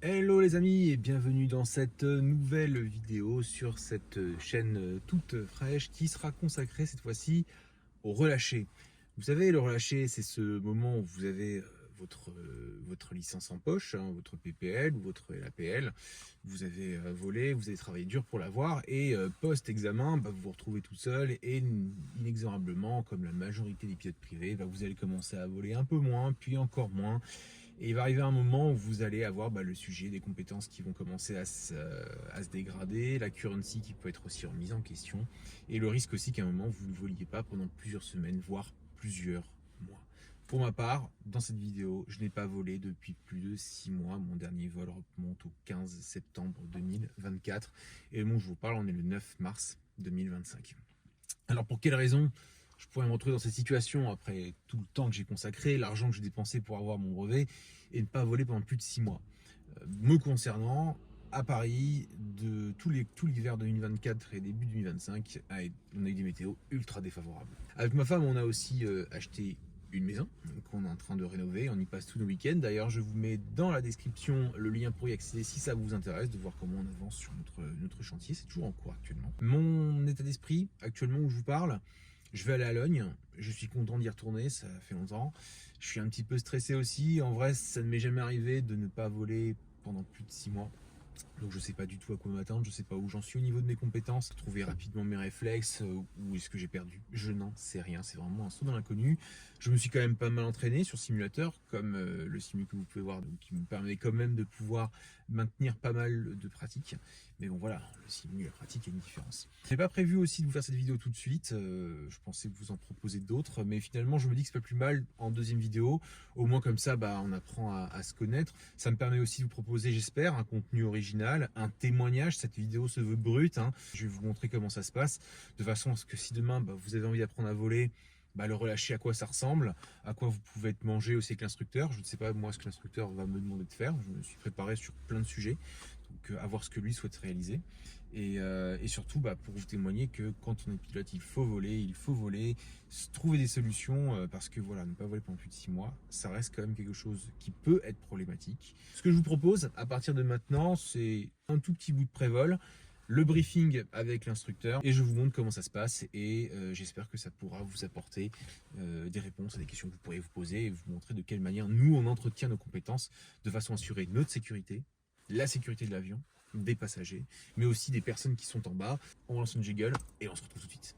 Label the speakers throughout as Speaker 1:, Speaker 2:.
Speaker 1: Hello les amis et bienvenue dans cette nouvelle vidéo sur cette chaîne toute fraîche qui sera consacrée cette fois-ci au relâché. Vous savez, le relâché, c'est ce moment où vous avez votre licence en poche, hein, votre PPL ou votre LAPL. Vous avez volé, vous avez travaillé dur pour l'avoir et post-examen, vous vous retrouvez tout seul et inexorablement, comme la majorité des pilotes privés, vous allez commencer à voler un peu moins, puis encore moins. Et il va arriver un moment où vous allez avoir le sujet des compétences qui vont commencer à se dégrader, la currency qui peut être aussi remise en question, et le risque aussi qu'à un moment vous ne voliez pas pendant plusieurs semaines, voire plusieurs mois. Pour ma part, dans cette vidéo, je n'ai pas volé depuis plus de 6 mois. Mon dernier vol remonte au 15 septembre 2024. Et le moment où je vous parle, on est le 9 mars 2025. Alors pour quelle raison je pourrais me retrouver dans cette situation après tout le temps que j'ai consacré, l'argent que j'ai dépensé pour avoir mon brevet et ne pas voler pendant plus de 6 mois. Me concernant, à Paris, tout l'hiver 2024 et début 2025, on a eu des météos ultra défavorables. Avec ma femme, on a aussi acheté une maison qu'on est en train de rénover. On y passe tous nos week-ends. D'ailleurs, je vous mets dans la description le lien pour y accéder si ça vous intéresse, de voir comment on avance sur notre chantier. C'est toujours en cours actuellement. Mon état d'esprit, actuellement où je vous parle, je vais aller à Logne. Je suis content d'y retourner, ça fait longtemps. Je suis un petit peu stressé aussi. En vrai, ça ne m'est jamais arrivé de ne pas voler pendant plus de 6 mois. Donc je sais pas du tout à quoi m'attendre, je sais pas où j'en suis au niveau de mes compétences, trouver rapidement mes réflexes, où est-ce que j'ai perdu, je n'en sais rien, c'est vraiment un saut dans l'inconnu. Je me suis quand même pas mal entraîné sur simulateur, comme le simu que vous pouvez voir, donc, qui me permet quand même de pouvoir maintenir pas mal de pratiques. Mais bon voilà, le simu et la pratique, il y a une différence. J'ai pas prévu aussi de vous faire cette vidéo tout de suite, je pensais vous en proposer d'autres, mais finalement je me dis que c'est pas plus mal en deuxième vidéo, au moins comme ça on apprend à se connaître. Ça me permet aussi de vous proposer, j'espère, un contenu original, un témoignage. Cette vidéo se veut brute, hein. Je vais vous montrer comment ça se passe, de façon à ce que si demain vous avez envie d'apprendre à voler, le relâcher, à quoi ça ressemble, à quoi vous pouvez être mangé aussi avec l'instructeur. Je ne sais pas moi ce que l'instructeur va me demander de faire, je me suis préparé sur plein de sujets, donc à voir ce que lui souhaite réaliser. Et surtout pour vous témoigner que quand on est pilote, il faut voler, trouver des solutions, parce que voilà, ne pas voler pendant plus de 6 mois, ça reste quand même quelque chose qui peut être problématique. Ce que je vous propose à partir de maintenant, c'est un tout petit bout de pré-vol, le briefing avec l'instructeur, et je vous montre comment ça se passe, et j'espère que ça pourra vous apporter des réponses à des questions que vous pourriez vous poser, et vous montrer de quelle manière nous on entretient nos compétences de façon à assurer notre sécurité, la sécurité de l'avion, des passagers, mais aussi des personnes qui sont en bas. On lance une jiggle et on se retrouve tout de suite.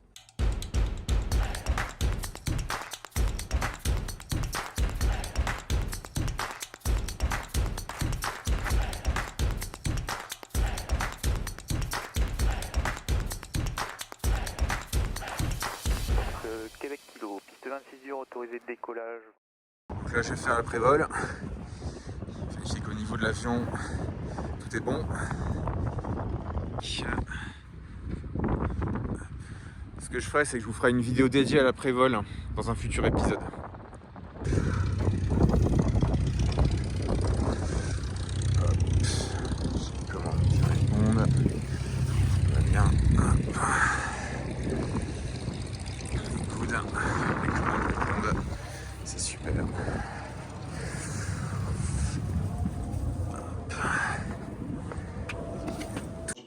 Speaker 2: Québec Kilo, piste 26 heures, autorisé de décollage.
Speaker 1: Donc là je vais faire le pré-vol. Vérifier qu'au niveau de l'avion, tout est bon. Ce que je ferai, c'est que je vous ferai une vidéo dédiée à la pré-vol dans un futur épisode. Comment bien répondre. Tout va bien. Les coudes, les commandes répondent. C'est super.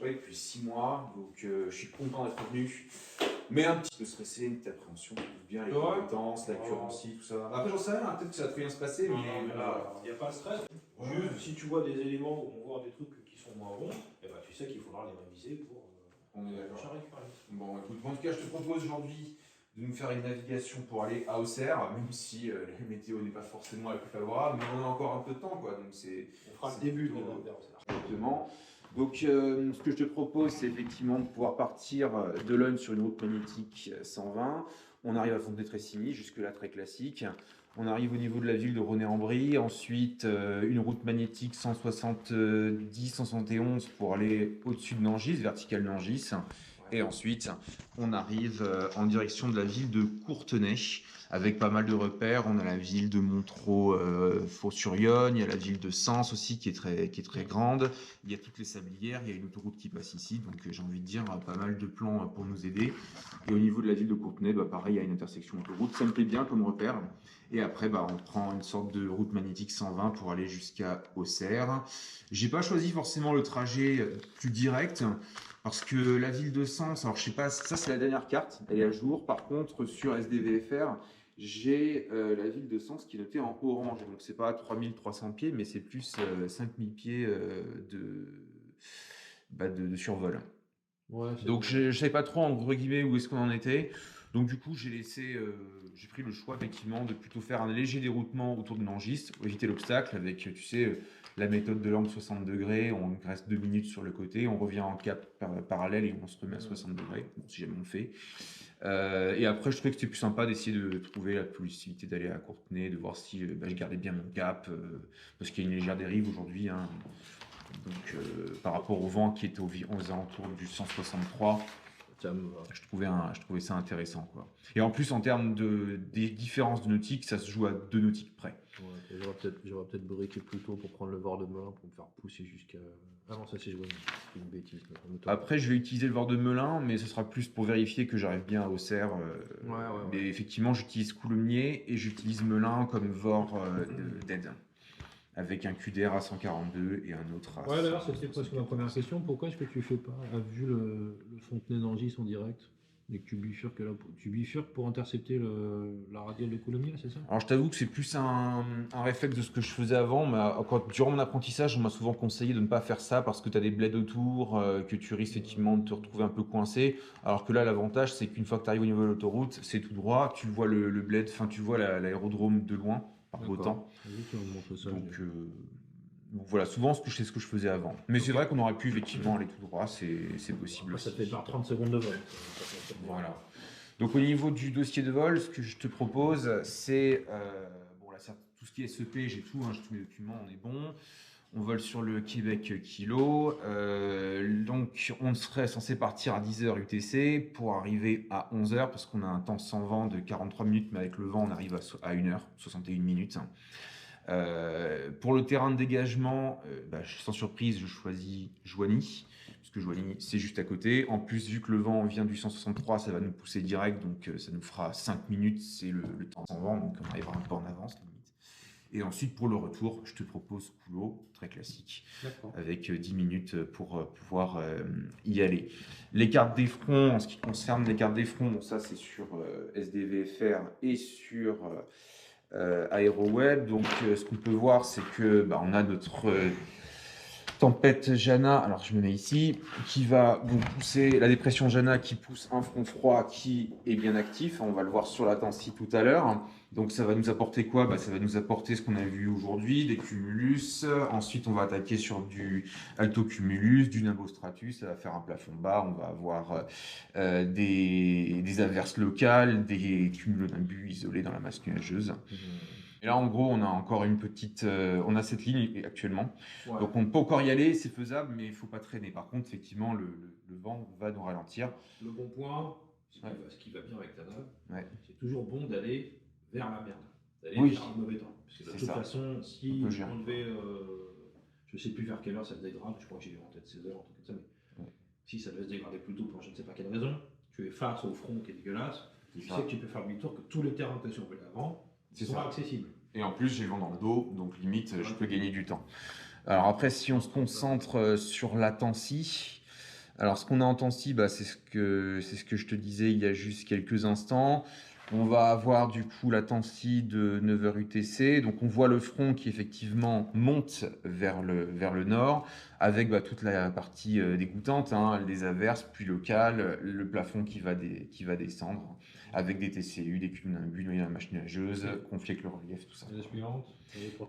Speaker 1: Depuis 6 mois, donc je suis content d'être revenu, mais un petit peu stressé, une petite appréhension, bien les compétences, la currency, tout ça. Après j'en sais rien, peut-être que ça va très bien se passer, mais
Speaker 3: là, il n'y a pas de stress. Juste, si tu vois des éléments ou voir des trucs qui sont moins bons, tu sais qu'il faudra les réviser pour
Speaker 1: on est d'accord.
Speaker 3: prochain récupérer.
Speaker 1: Bon, écoute, en tout cas, je te propose aujourd'hui de nous faire une navigation pour aller à Auxerre, même si la météo n'est pas forcément la plus favorable, mais on a encore un peu de temps, quoi. Donc
Speaker 3: On fera le début de l'inventaire.
Speaker 1: Exactement. Donc, ce que je te propose, c'est effectivement de pouvoir partir de Logne sur une route magnétique 120. On arrive à Fontenay-Tressigny, jusque-là très classique. On arrive au niveau de la ville de René-en-Brie. Ensuite, une route magnétique 170-171 pour aller au-dessus de Nangis, verticale Nangis. Et ensuite, on arrive en direction de la ville de Courtenay, avec pas mal de repères. On a la ville de Montereau-Faux-sur-Yonne, il y a la ville de Sens aussi qui est très grande. Il y a toutes les sablières, il y a une autoroute qui passe ici, donc j'ai envie de dire pas mal de plans pour nous aider. Et au niveau de la ville de Courtenay, pareil, il y a une intersection autoroute. Ça me plaît bien comme repère. Et après, on prend une sorte de route magnétique 120 pour aller jusqu'à Auxerre. J'ai pas choisi forcément le trajet plus direct. Parce que la ville de Sens, alors je sais pas, ça c'est la dernière carte, elle est à jour. Par contre, sur SDVFR, j'ai la ville de Sens qui est notée en orange. Donc c'est pas 3300 pieds, mais c'est plus 5000 pieds de survol.
Speaker 3: Ouais,
Speaker 1: Donc je ne savais pas trop entre guillemets où est-ce qu'on en était. Donc du coup j'ai pris le choix effectivement de plutôt faire un léger déroutement autour de Nangis, pour éviter l'obstacle avec, tu sais, la méthode de l'angle 60 degrés, on reste 2 minutes sur le côté, on revient en cap parallèle et on se remet à 60 degrés, bon, si jamais on le fait. Et après je trouvais que c'était plus sympa d'essayer de trouver la possibilité d'aller à Courtenay, de voir si je gardais bien mon cap, parce qu'il y a une légère dérive aujourd'hui, hein. Donc par rapport au vent qui était aux alentours du 163, je trouvais ça intéressant, quoi. Et en plus, en termes des différences de nautique, ça se joue à 2 nautiques près.
Speaker 3: Ouais, j'aurais peut-être briqué plus tôt pour prendre le Var de Melun pour me faire pousser jusqu'à. Ah non, ça c'est joué, c'est une bêtise.
Speaker 1: Après, je vais utiliser le Var de Melun, mais ce sera plus pour vérifier que j'arrive bien à Auxerre. Mais effectivement, j'utilise Coulommiers et j'utilise Melun comme Var d'aide, avec un QDR à 142 et un autre à.
Speaker 3: Ouais, d'ailleurs, c'était presque ma première question. Pourquoi est-ce que tu fais pas, vu le Fontenay-Nangis en direct, et que tu bifurques pour intercepter la radiale de Coulommiers, c'est ça?
Speaker 1: Alors je t'avoue que c'est plus un réflexe de ce que je faisais avant, mais durant mon apprentissage, on m'a souvent conseillé de ne pas faire ça parce que tu as des bleds autour, que tu risques effectivement de te retrouver un peu coincé. Alors que là, l'avantage, c'est qu'une fois que tu arrives au niveau de l'autoroute, c'est tout droit, tu vois le bled, enfin tu vois l'aérodrome de loin, par beau temps. Donc voilà, souvent c'est ce que je faisais avant. Mais c'est vrai qu'on aurait pu effectivement aller tout droit, c'est possible.
Speaker 3: Après, ça te fait par 30 secondes de vol.
Speaker 1: Voilà. Donc au niveau du dossier de vol, ce que je te propose, c'est tout ce qui est SEP, j'ai tout, hein, j'ai tous mes documents, on est bon. On vole sur le Québec Kilo. Donc on serait censé partir à 10h UTC pour arriver à 11h parce qu'on a un temps sans vent de 43 minutes, mais avec le vent on arrive à 1h, 61 minutes. Pour le terrain de dégagement, sans surprise, je choisis Joigny, parce que Joigny, c'est juste à côté. En plus, vu que le vent vient du 163, ça va nous pousser direct, donc ça nous fera 5 minutes, c'est le temps sans vent, donc on arrivera un peu en avance, limite. Et ensuite, pour le retour, je te propose Coulot, très classique, avec 10 minutes pour pouvoir y aller. Les cartes des fronts, en ce qui concerne les cartes des fronts, bon, ça c'est sur SDVFR et sur AeroWeb. Donc ce qu'on peut voir, c'est que on a notre tempête Jana, alors je me mets ici, qui va donc pousser la dépression Jana qui pousse un front froid qui est bien actif. On va le voir sur la Tansi tout à l'heure. Donc ça va nous apporter quoi? Ça va nous apporter ce qu'on a vu aujourd'hui, des cumulus. Ensuite on va attaquer sur du alto cumulus, du nimbostratus. Ça va faire un plafond bas. On va avoir des averses locales, des cumulonimbus isolés dans la masse nuageuse. Et là, en gros, on a encore une petite. On a cette ligne actuellement. Ouais. Donc, on ne peut pas encore y aller, c'est faisable, mais il ne faut pas traîner. Par contre, effectivement, le vent va nous ralentir.
Speaker 3: Le bon point, ce qui va bien avec ta nave, c'est toujours bon d'aller vers la merde. D'aller vers le mauvais temps. Parce que de toute façon, si on devait. Je ne sais plus vers quelle heure ça se dégrade, je crois que j'ai en tête 16h, en tout cas ça, mais si ça devait se dégrader plus tôt pour je ne sais pas quelle raison, tu es face au front qui est dégueulasse, tu sais que tu peux faire demi-tour, que tous les terrains que tu as survolés avant sont accessibles.
Speaker 1: Et en plus, j'ai le vent dans le dos, donc limite, je peux gagner du temps. Alors après, si on se concentre sur la Tansi, alors ce qu'on a en Tansi, c'est ce que je te disais il y a juste quelques instants. On va avoir du coup la Tansi de 9h UTC, donc on voit le front qui effectivement monte vers le nord, avec toute la partie dégoûtante, les averses, pluie locale, le plafond qui va descendre, avec des TCU, des cumulonimbus, la machine nuageuse, conflit avec le relief, tout ça.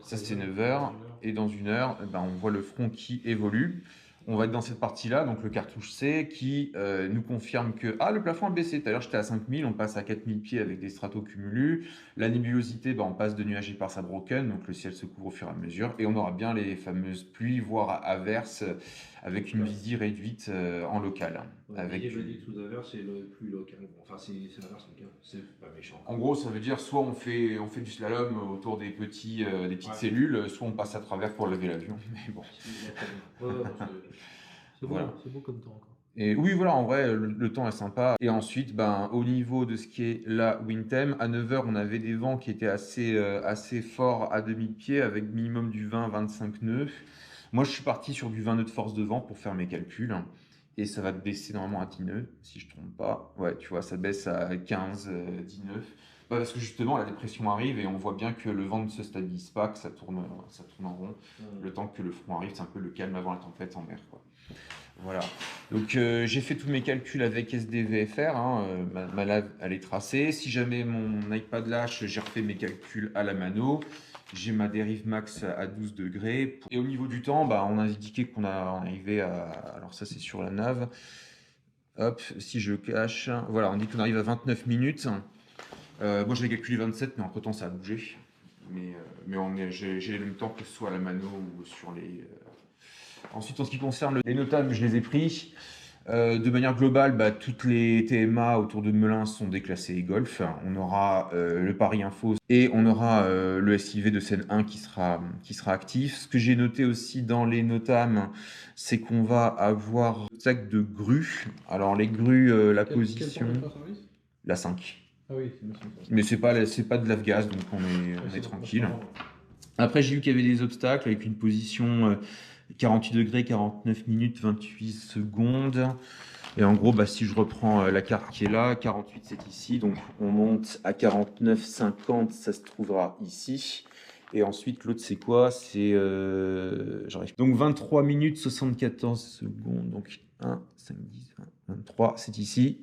Speaker 1: Ça c'est 9h, et dans 1 heure, on voit le front qui évolue.
Speaker 4: on va être dans cette partie-là, donc le cartouche C, qui nous confirme que le plafond a baissé. Tout à l'heure, j'étais à 5000, on passe à 4000 pieds avec des stratocumulus. La nébulosité, on passe de nuagé par sa broken, donc le ciel se couvre au fur et à mesure. Et on aura bien les fameuses pluies, voire averses, avec une visée réduite en local.
Speaker 3: Avec je dis tout à l'heure, c'est le plus local. Enfin, c'est l'inverse local. C'est pas méchant.
Speaker 4: En gros, ça veut dire soit on fait du slalom autour des petites cellules, soit on passe à travers pour lever l'avion. Mais bon.
Speaker 3: C'est beau, voilà. C'est beau comme temps encore.
Speaker 4: Et oui, voilà, en vrai, le temps est sympa. Et ensuite, au niveau de ce qui est la Windtem, à 9h, on avait des vents qui étaient assez forts à 2000 pieds, avec minimum du 20-25 nœuds. Moi, je suis parti sur du 20 nœuds de force de vent pour faire mes calculs. Et ça va baisser normalement à 10 nœuds, si je ne trompe pas. Ouais, tu vois, ça baisse à 15, 10 nœuds. Parce que justement, la dépression arrive et on voit bien que le vent ne se stabilise pas, que ça tourne en rond. Le temps que le front arrive, c'est un peu le calme avant la tempête en mer, quoi. Voilà. Donc, j'ai fait tous mes calculs avec SDVFR. Ma lave, elle est tracée. Si jamais mon iPad lâche, j'ai refait mes calculs à la mano. J'ai ma dérive max à 12 degrés. Et au niveau du temps, on a indiqué qu'on arrivait à... Alors ça, c'est sur la nav. Hop, si je cache... Voilà, on dit qu'on arrive à 29 minutes. Moi, j'avais calculé 27, mais entre-temps, ça a bougé. Mais j'ai le même temps que ce soit à la mano ou sur les... Ensuite, en ce qui concerne les notables, je les ai pris. De manière globale, toutes les TMA autour de Melun sont déclassées Golf. On aura le Paris Info et on aura le SIV de Seine 1 qui sera actif. Ce que j'ai noté aussi dans les notames, c'est qu'on va avoir un sac de grues. Alors les grues, la position... La 5.
Speaker 3: Ah oui,
Speaker 4: mais c'est pas de l'Afgaz, donc on est tranquille. Après, j'ai vu qu'il y avait des obstacles avec une position 48 degrés, 49 minutes, 28 secondes. Et en gros, si je reprends la carte qui est là, 48 c'est ici, donc on monte à 49, 50, ça se trouvera ici. Et ensuite, l'autre c'est quoi? C'est... j'arrive. Donc 23 minutes, 74 secondes, donc 1, 5, 10, 20, 23, c'est ici.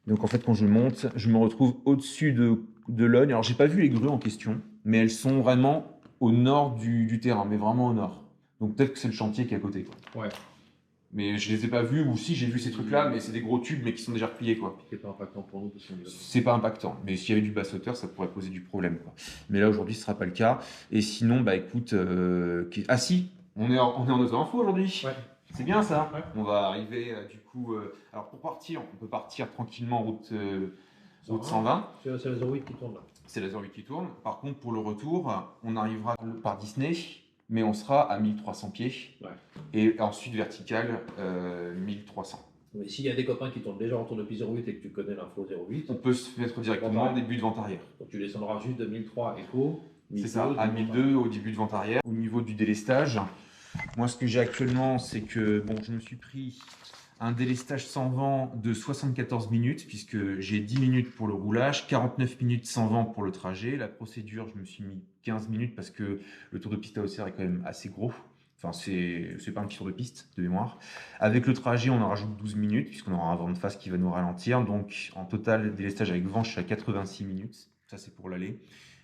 Speaker 4: Donc en fait, quand je monte, je me retrouve au-dessus de Logne. Alors, j'ai pas vu les grues en question, mais elles sont vraiment au nord du terrain, mais vraiment au nord. Donc peut-être que c'est le chantier qui est à côté, quoi.
Speaker 3: Ouais.
Speaker 4: Mais je les ai pas vus, ou si j'ai vu ces trucs-là, mais c'est des gros tubes, mais qui sont déjà repliés, quoi.
Speaker 3: C'est pas impactant pour nous.
Speaker 4: C'est pas impactant, mais s'il y avait du basse-hauteur, ça pourrait poser du problème, quoi. Mais là, aujourd'hui, ce sera pas le cas. Et sinon, écoute... Ah si, on est en auto-info aujourd'hui.
Speaker 3: Ouais.
Speaker 4: C'est bien ça.
Speaker 3: Ouais.
Speaker 4: On va arriver du coup... alors pour partir, on peut partir tranquillement route 120.
Speaker 3: C'est la 08 qui tourne là.
Speaker 4: C'est la 08 qui tourne. Par contre, pour le retour, on arrivera par Disney, mais on sera à 1300 pieds.
Speaker 3: Ouais.
Speaker 4: Et ensuite vertical 1300.
Speaker 3: Mais s'il y a des copains qui tournent déjà autour depuis 08 et que tu connais l'info 08,
Speaker 4: on peut se mettre directement en début de vente arrière.
Speaker 3: Donc tu descendras juste de 1003 écho.
Speaker 4: C'est ça, à 1002 au début de vente arrière. Au niveau du délestage, moi ce que j'ai actuellement, c'est que je me suis pris un délestage sans vent de 74 minutes, puisque j'ai 10 minutes pour le roulage, 49 minutes sans vent pour le trajet. La procédure, je me suis mis 15 minutes parce que le tour de piste à Auxerre est quand même assez gros. Enfin, c'est pas un petit tour de piste, de mémoire. Avec le trajet, on en rajoute 12 minutes, puisqu'on aura un vent de face qui va nous ralentir. Donc, en total, délestage avec vent, je suis à 86 minutes. Ça, c'est pour l'aller.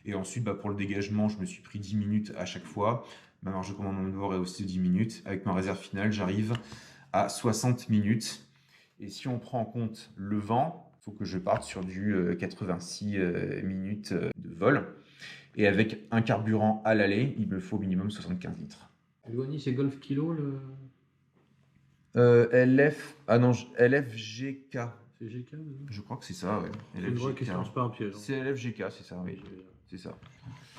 Speaker 4: Et ensuite, pour le dégagement, je me suis pris 10 minutes à chaque fois. Maintenant, je commande mon bord et aussi 10 minutes. Avec ma réserve finale, j'arrive à 60 minutes. Et si on prend en compte le vent, il faut que je parte sur du 86 minutes de vol. Et avec un carburant à l'aller, il me faut au minimum 75 litres.
Speaker 3: Luani, c'est Golf Kilo le...
Speaker 4: LF... Ah non, LFGK.
Speaker 3: C'est GK?
Speaker 4: Je crois que c'est ça, ouais.
Speaker 3: C'est une vraie question, c'est pas un piège.
Speaker 4: C'est LFGK, c'est ça, oui. C'est ça.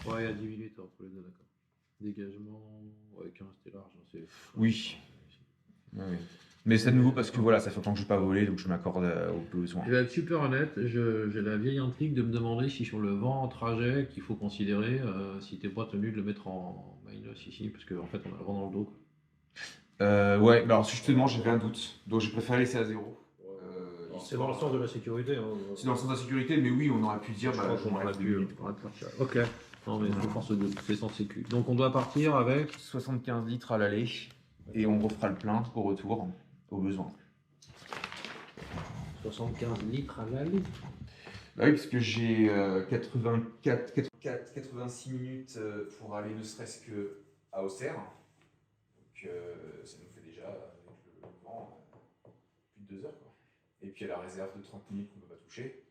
Speaker 3: Ouais, il y a 18 litres entre les deux, d'accord. Dégagement... Ouais, 15, c'était large.
Speaker 4: Oui. Oui. Mais c'est de nouveau parce que voilà, ça fait longtemps que je n'ai pas volé, donc je m'accorde au besoin.
Speaker 3: Je vais être super honnête, j'ai la vieille intrigue de me demander si sur le vent en trajet qu'il faut considérer, si tu n'es pas tenu de le mettre en minus ici, parce qu'en fait on a le vent dans le dos.
Speaker 4: Ouais, alors justement j'avais un doute, donc j'ai préféré laisser à 0.
Speaker 3: C'est dans le sens de la sécurité. Hein.
Speaker 4: C'est dans le sens de la sécurité, mais oui, on aurait pu dire,
Speaker 3: on aurait pu. Ok. Non, mais je pense que c'est sans sécu. Donc on doit partir avec
Speaker 4: 75 litres à l'aller, et on refera le plein au retour, au besoin.
Speaker 3: 75 litres à l'aller.
Speaker 4: Bah oui, parce que j'ai 86 minutes pour aller ne serait-ce qu'à Auxerre. Donc ça nous fait déjà, avec 2 heures, quoi. Et puis il y a la réserve de 30 minutes qu'on ne peut pas toucher.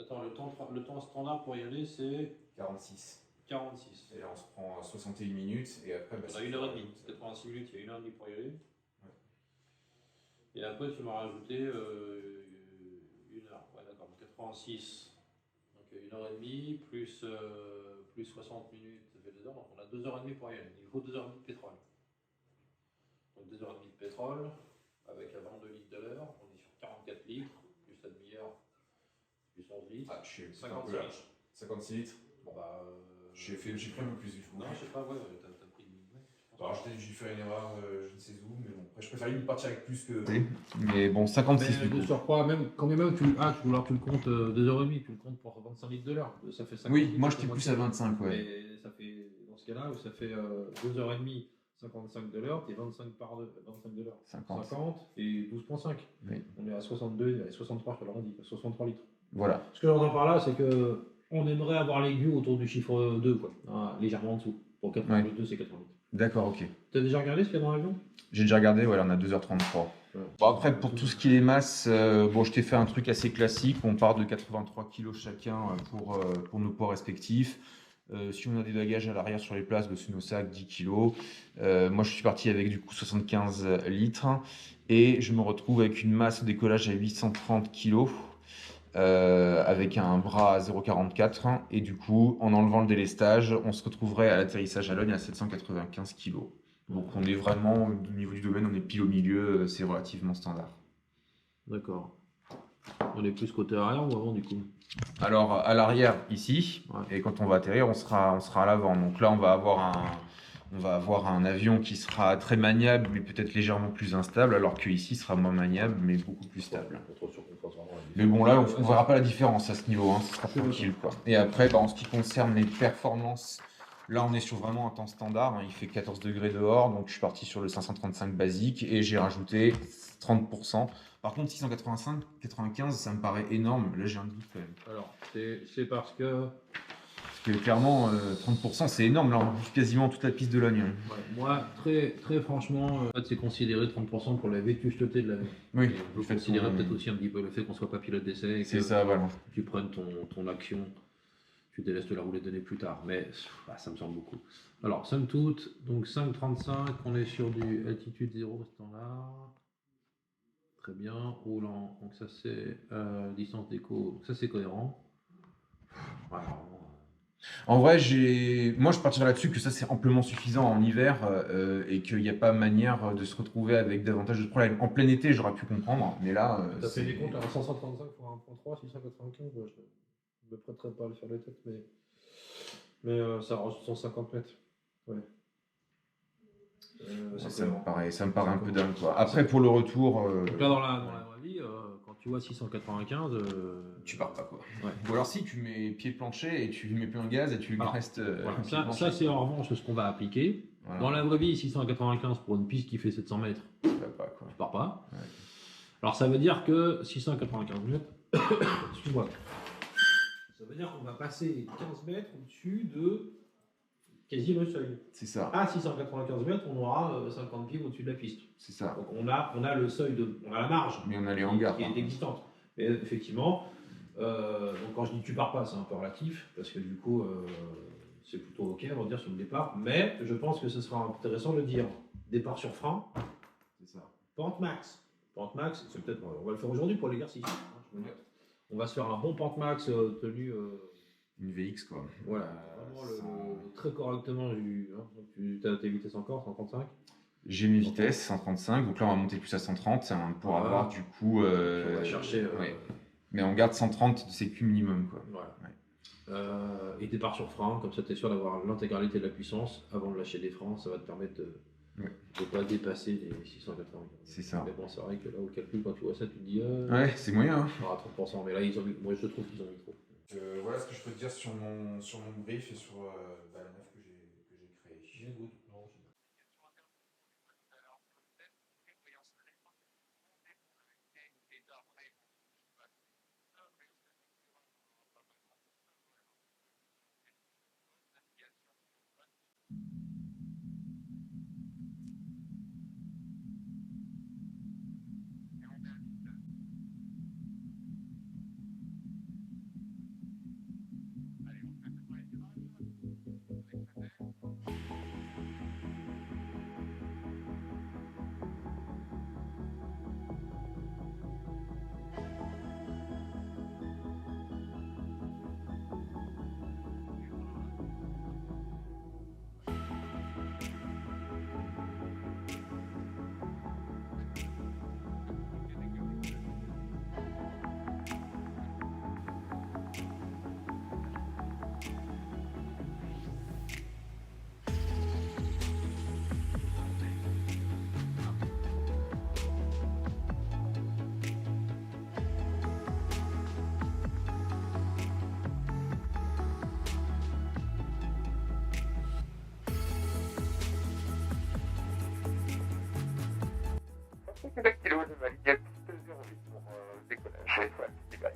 Speaker 3: Attends, le temps standard pour y aller, c'est
Speaker 4: 46.
Speaker 3: 46.
Speaker 4: Et là, on se prend 61 minutes, et après...
Speaker 3: On a 1h30. 86 minutes, il y a 1h30 pour y aller. Ouais. Et après, tu m'as rajouté 1 heure. Ouais, d'accord, 86. Donc 1h30, plus 60 minutes, ça fait 2 heures. Donc on a 2h30 pour y aller. Il faut 2h30 de pétrole. Donc 2h30 de pétrole, avec à 22 litres de l'heure. On est sur 44 litres, plus la demi-heure, plus 11 litres.
Speaker 4: Ah, je suis
Speaker 3: 56 litres.
Speaker 4: 56 litres.
Speaker 3: Bon bah.
Speaker 4: J'ai pris un peu plus du coup.
Speaker 3: Non, je sais pas, ouais, t'as pris une.
Speaker 4: Alors, j'ai dû faire une erreur, je ne sais où, mais bon. Après, je préfère limite partir avec plus que. Mais bon, 56
Speaker 3: mais de surcroît, même, quand même tu le comptes 2h30, tu le comptes pour 25 litres de l'heure. Ça fait 50
Speaker 4: oui,
Speaker 3: litres,
Speaker 4: moi je t'ai plus à 25, ouais.
Speaker 3: Mais ça fait, dans ce cas-là, ça fait 2h30, 55 de l'heure, t'es 25 de l'heure. 50 et 12,5. Oui. On est à 62, 63, je te l'ai dit, 63 litres.
Speaker 4: Voilà.
Speaker 3: Ce que j'entends par là, c'est que on aimerait avoir l'aigu autour du chiffre 2, quoi. Légèrement en dessous. Pour 82, c'est 80 litres. D'accord, ok. Tu as déjà regardé ce qu'il y a dans l'avion?
Speaker 4: J'ai déjà regardé, voilà, on a 2h33. Ouais. Bon, après, pour tout ce qui est masses, bon, je t'ai fait un truc assez classique. On part de 83 kg chacun pour nos poids respectifs. Si on a des bagages à l'arrière sur les places, c'est nos sacs 10 kg. Moi, je suis parti avec du coup 75 litres et je me retrouve avec une masse au décollage à 830 kg. Avec un bras à 0,44 et du coup en enlevant le délestage on se retrouverait à l'atterrissage à Logne à 795 kg. Donc on est vraiment au niveau du domaine, on est pile au milieu, c'est relativement standard.
Speaker 3: D'accord. On est plus côté arrière ou avant du coup?
Speaker 4: Alors à l'arrière ici, ouais. Et quand on va atterrir on sera à l'avant. Donc là on va avoir un avion qui sera très maniable mais peut-être légèrement plus instable, alors que ici sera moins maniable mais beaucoup plus stable. Mais bon là on verra pas la différence à ce niveau, hein, ce sera tranquille quoi. Et après en ce qui concerne les performances, là on est sur vraiment un temps standard, hein, il fait 14 degrés dehors, donc je suis parti sur le 535 basique et j'ai rajouté 30%. Par contre 685, 95 ça me paraît énorme, là j'ai un doute quand même.
Speaker 3: Alors c'est parce que
Speaker 4: clairement, 30%, c'est énorme. Là, on bouge quasiment toute la piste de Logne.
Speaker 3: Ouais, moi, très franchement, c'est considéré 30% pour la vétusteté de l'avion.
Speaker 4: Oui,
Speaker 3: vous considérez peut-être aussi un petit peu le fait qu'on soit pas pilote d'essai.
Speaker 4: C'est ça, voilà.
Speaker 3: Tu prennes ton action, tu délaisses de la rouler donner plus tard. Mais ça me semble beaucoup. Alors, somme toute, donc 5,35, on est sur du altitude 0 standard. Très bien, roulant. Donc, ça, c'est distance d'écho. Ça, c'est cohérent. Voilà.
Speaker 4: En vrai, moi je partirais là-dessus que ça c'est amplement suffisant en hiver et qu'il n'y a pas manière de se retrouver avec davantage de problèmes. En plein été, j'aurais pu comprendre, mais là.
Speaker 3: Tu as fait des comptes à 535 pour 1.3, 695, je ne me prêterai pas à le faire de tête, mais ça rajoute 150 mètres. Ouais.
Speaker 4: Ça me paraît un peu dingue quoi. Après pour le retour.
Speaker 3: Donc là dans la vraie vie, quand tu vois 695,
Speaker 4: tu pars pas quoi. Ouais. Ou alors si tu mets pied plancher et tu mets plein gaz et tu restes.
Speaker 3: Voilà. Ça c'est en revanche ce qu'on va appliquer. Voilà. Dans la vraie vie, 695 pour une piste qui fait 700 mètres, tu pars pas. Ouais. Alors ça veut dire que 695 mètres, excuse-moi, ça veut dire qu'on va passer 15 mètres au-dessus de quasi le seuil.
Speaker 4: C'est ça.
Speaker 3: À 695 mètres, on aura 50 pieds au-dessus de la piste.
Speaker 4: C'est ça.
Speaker 3: Donc on a le seuil on a la marge.
Speaker 4: Mais on a les hangars.
Speaker 3: Qui est existante. Mais effectivement, donc quand je dis tu pars pas, c'est un peu relatif, parce que du coup, c'est plutôt ok, on va dire, sur le départ. Mais je pense que ce sera intéressant de dire départ sur frein.
Speaker 4: C'est ça.
Speaker 3: Pente max. Pente max, c'est peut-être, on va le faire aujourd'hui pour l'exercice. On va se faire un bon pente max tenu.
Speaker 4: Une VX quoi.
Speaker 3: Voilà, vraiment très correctement. Tu as tes vitesses encore, 135?
Speaker 4: J'ai mes vitesses, 135, donc là on va monter plus à 130 pour avoir du coup.
Speaker 3: On va chercher.
Speaker 4: Ouais. Mais on garde 130 de sécu minimum quoi.
Speaker 3: Voilà. Ouais. Et départ sur frein, comme ça tu es sûr d'avoir l'intégralité de la puissance avant de lâcher des freins, ça va te permettre de ne pas dépasser les 680.
Speaker 4: C'est ça.
Speaker 3: Mais bon, c'est vrai que là au calcul, quand tu vois ça, tu te dis.
Speaker 4: Ouais, c'est moyen. Hein.
Speaker 3: À 30%, mais là moi je trouve qu'ils ont mis trop.
Speaker 4: Voilà ce que je peux te dire sur mon brief et sur la nef que j'ai créée.
Speaker 2: ma ligne piste 08 pour décollage. Étoile, décollage.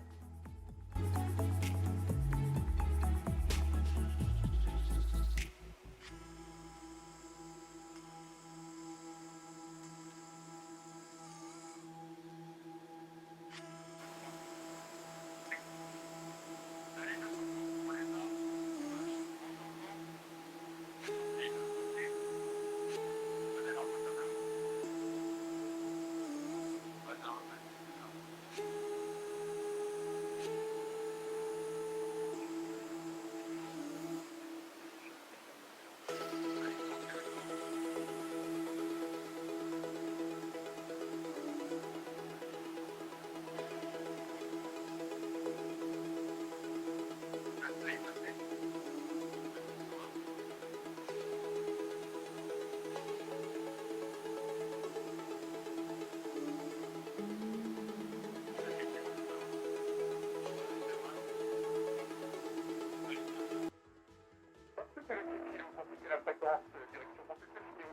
Speaker 2: La fréquence, direction consultation vidéo.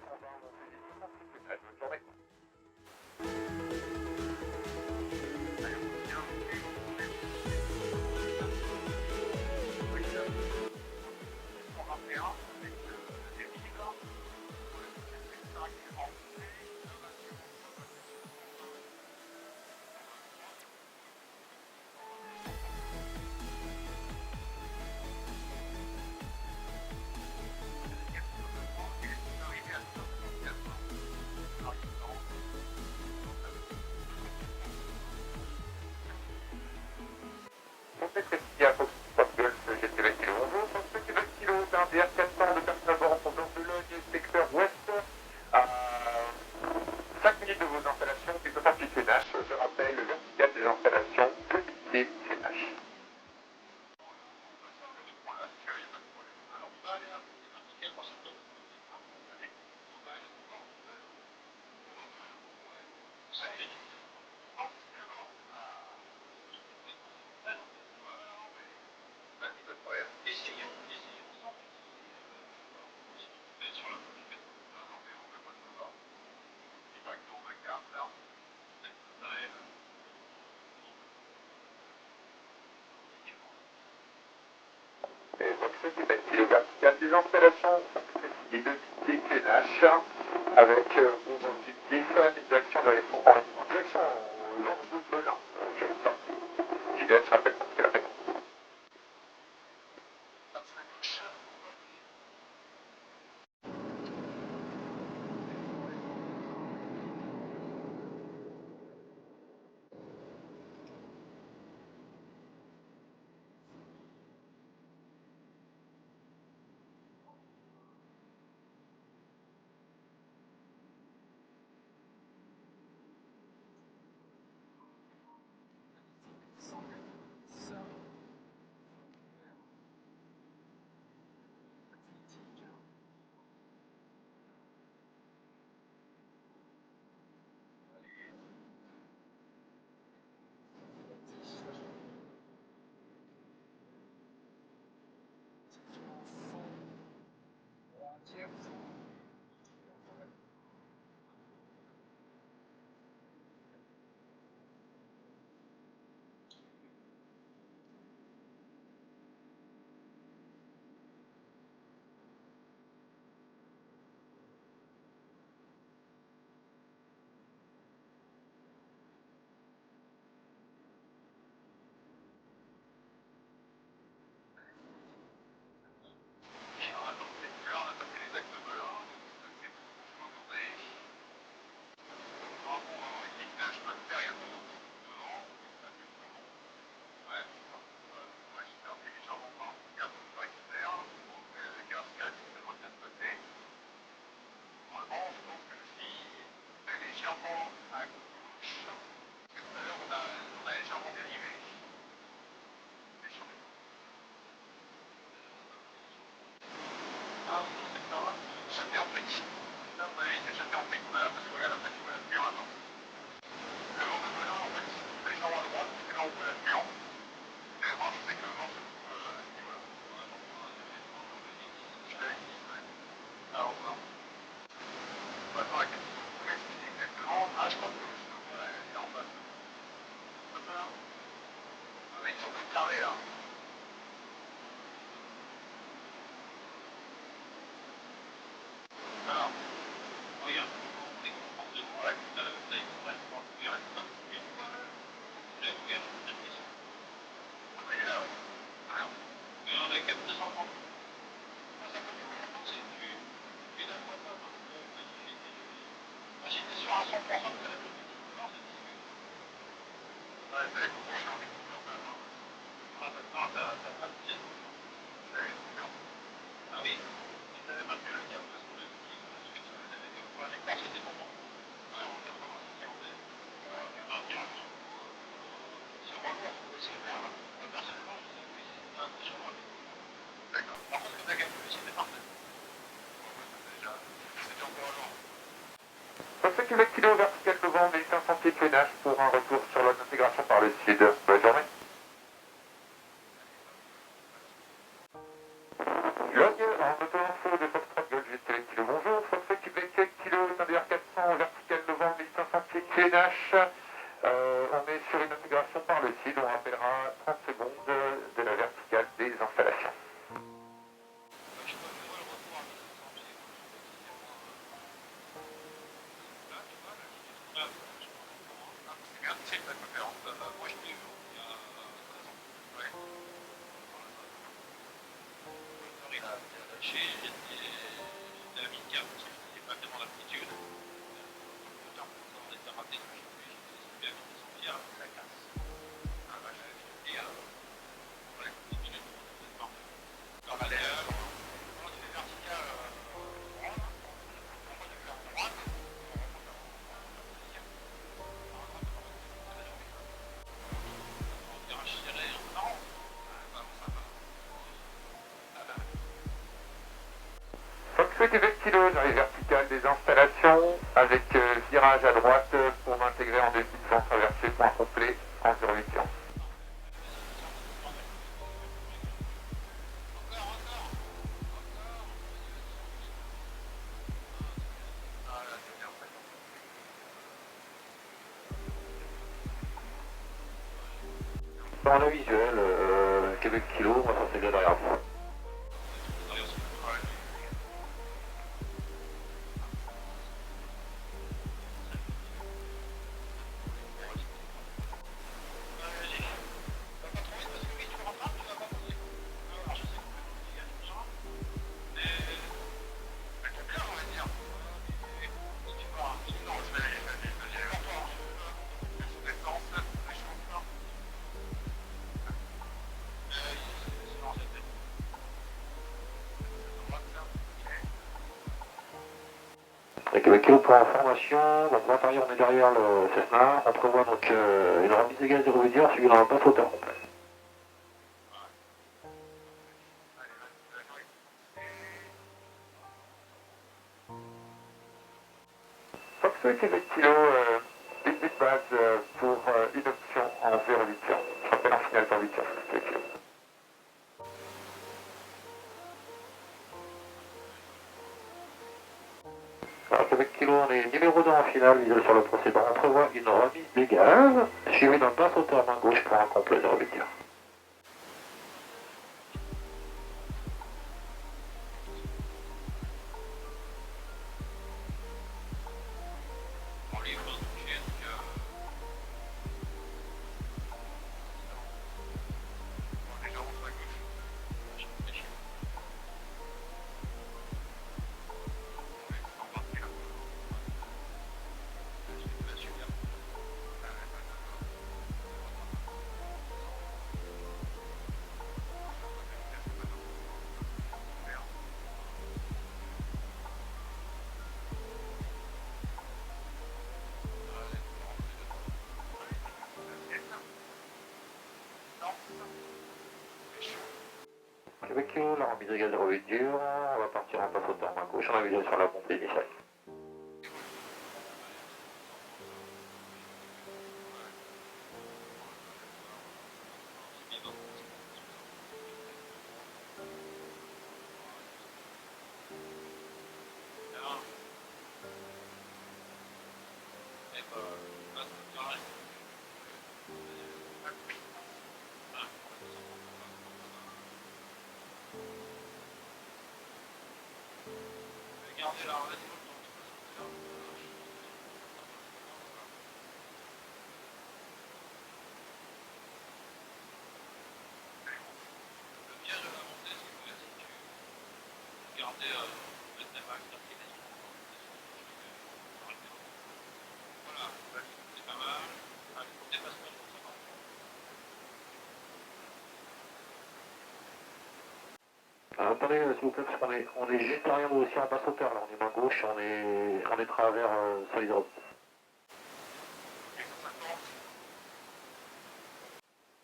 Speaker 2: On va en faire bonne journée. Et donc ceci est vertical des installations et de d'éclairage avec pour objectif l'exaction de l'effort en direction nord de Belin. Je vais sortir. JDS rappelle ce qu'elle a fait. 60 kg vertical devant 1500 pieds clénage pour un retour sur l'intégration par le sud. Bonne journée. Log en auto-info de Foxtrot Golf Jet kilo. Bonjour, Foxtrot Québec kilo, TDR 400 vertical devant 1500 pieds clénage. On est sur une intégration par le sud, on rappellera 30 secondes de la verticale des installations. Foxtrot Québec kilo dans les verticales des installations avec virage à droite pour m'intégrer en début de vent traversé, point complet en 0,8. Dans le visuel, Québec kilo, on va s'intégrer derrière vous. Québec kilo pour information, donc vent arrière on est derrière le Cessna, on prévoit donc une remise égale de revenir suivie d'un pas flotteur complet. Foxtrot Québec kilo, début de base pour une option en 0,8. Je rappelle en finale en 8 Québec kilo. Alors Québec kilo, on est numéro 2 en finale, visuel sur le précédent. On prévoit une remise des gaz, suivie d'un pas flotteur main gauche pour un complet 0,8. Québec kilo, la remise égale de revue dur, on va partir en pas flotteur main gauche, on a visé sur la montée initiale. attendez, s'il vous plaît, parce qu'on est juste derrière nous aussi en basse hauteur, là. On est main gauche, on est travers sur les drops.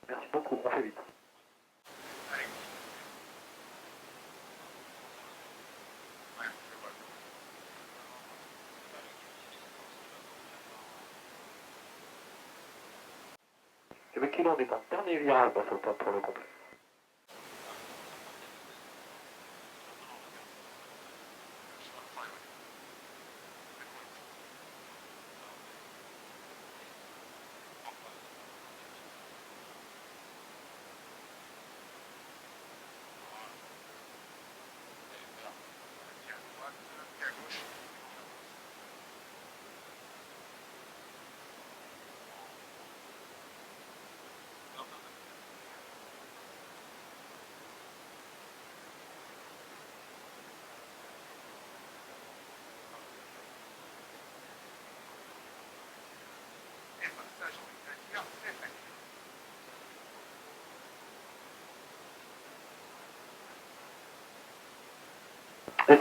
Speaker 2: Merci beaucoup, on fait vite. Québec Kilo, on est en dernier virage, basse hauteur pour le complet.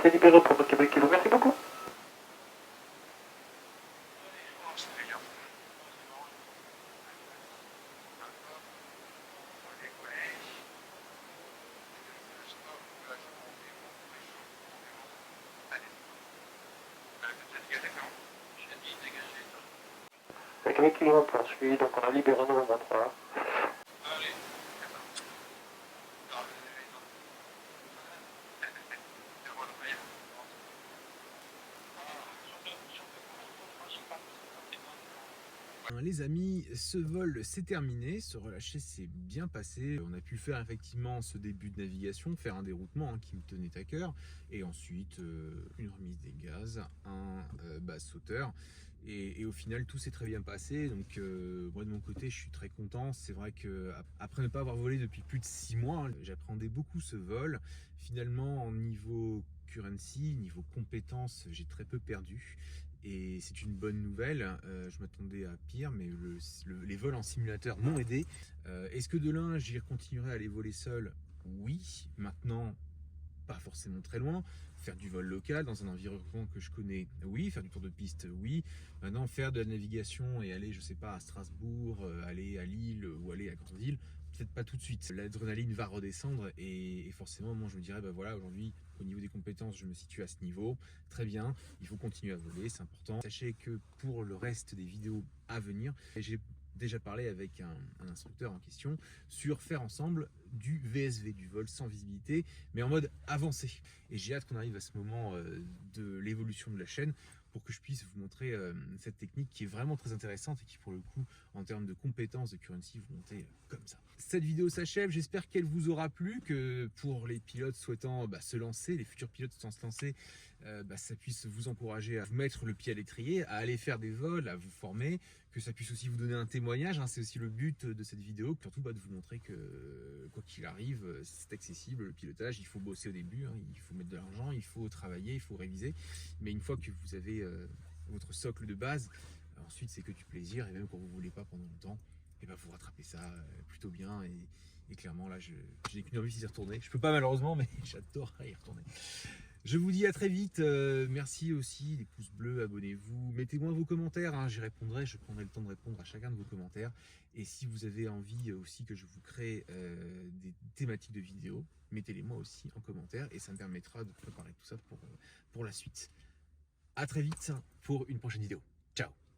Speaker 2: C'est libéré pour le Québec Kilo, merci beaucoup. Le Québec Kilo, on poursuit, donc on a libéré nos 23.
Speaker 1: Les amis, ce vol s'est terminé, ce relâché s'est bien passé. On a pu faire effectivement ce début de navigation, faire un déroutement qui me tenait à cœur, et ensuite une remise des gaz, un basse sauteur. Et au final, tout s'est très bien passé. Donc moi de mon côté, je suis très content. C'est vrai que après ne pas avoir volé depuis plus de 6 mois, j'appréhendais beaucoup ce vol. Finalement, en niveau currency, niveau compétences, j'ai très peu perdu. Et c'est une bonne nouvelle. Je m'attendais à pire, mais les vols en simulateur m'ont aidé. Est-ce que de l'un, j'y continuerai à les voler seul? Oui. Maintenant, pas forcément très loin. Faire du vol local dans un environnement que je connais, oui. Faire du tour de piste, oui. Maintenant, faire de la navigation et aller, je sais pas, à Strasbourg, aller à Lille ou aller à Grandville, peut-être pas tout de suite. L'adrénaline va redescendre et forcément, moi, je me dirais, bah voilà, aujourd'hui, au niveau des compétences, je me situe à ce niveau. Très bien, il faut continuer à voler, c'est important. Sachez que pour le reste des vidéos à venir, j'ai déjà parlé avec un instructeur en question sur faire ensemble du VSV, du vol sans visibilité, mais en mode avancé. Et j'ai hâte qu'on arrive à ce moment de l'évolution de la chaîne pour que je puisse vous montrer cette technique qui est vraiment très intéressante et qui, pour le coup, en termes de compétences de currency, vous montez comme ça. Cette vidéo s'achève, j'espère qu'elle vous aura plu, que pour les pilotes souhaitant se lancer, les futurs pilotes souhaitant se lancer, ça puisse vous encourager à vous mettre le pied à l'étrier, à aller faire des vols, à vous former, que ça puisse aussi vous donner un témoignage, c'est aussi le but de cette vidéo, surtout de vous montrer que quoi qu'il arrive, c'est accessible le pilotage, il faut bosser au début, il faut mettre de l'argent, il faut travailler, il faut réviser, mais une fois que vous avez votre socle de base, ensuite c'est que du plaisir, et même quand vous ne voulez pas pendant longtemps, et vous rattrapez ça plutôt bien, et clairement là je n'ai qu'une envie d'y retourner. Je peux pas malheureusement, mais j'adorerais y retourner. Je vous dis à très vite, merci aussi, les pouces bleus, abonnez-vous, mettez-moi vos commentaires, j'y répondrai, je prendrai le temps de répondre à chacun de vos commentaires. Et si vous avez envie aussi que je vous crée des thématiques de vidéos, mettez-les moi aussi en commentaire et ça me permettra de préparer tout ça pour la suite. À très vite pour une prochaine vidéo.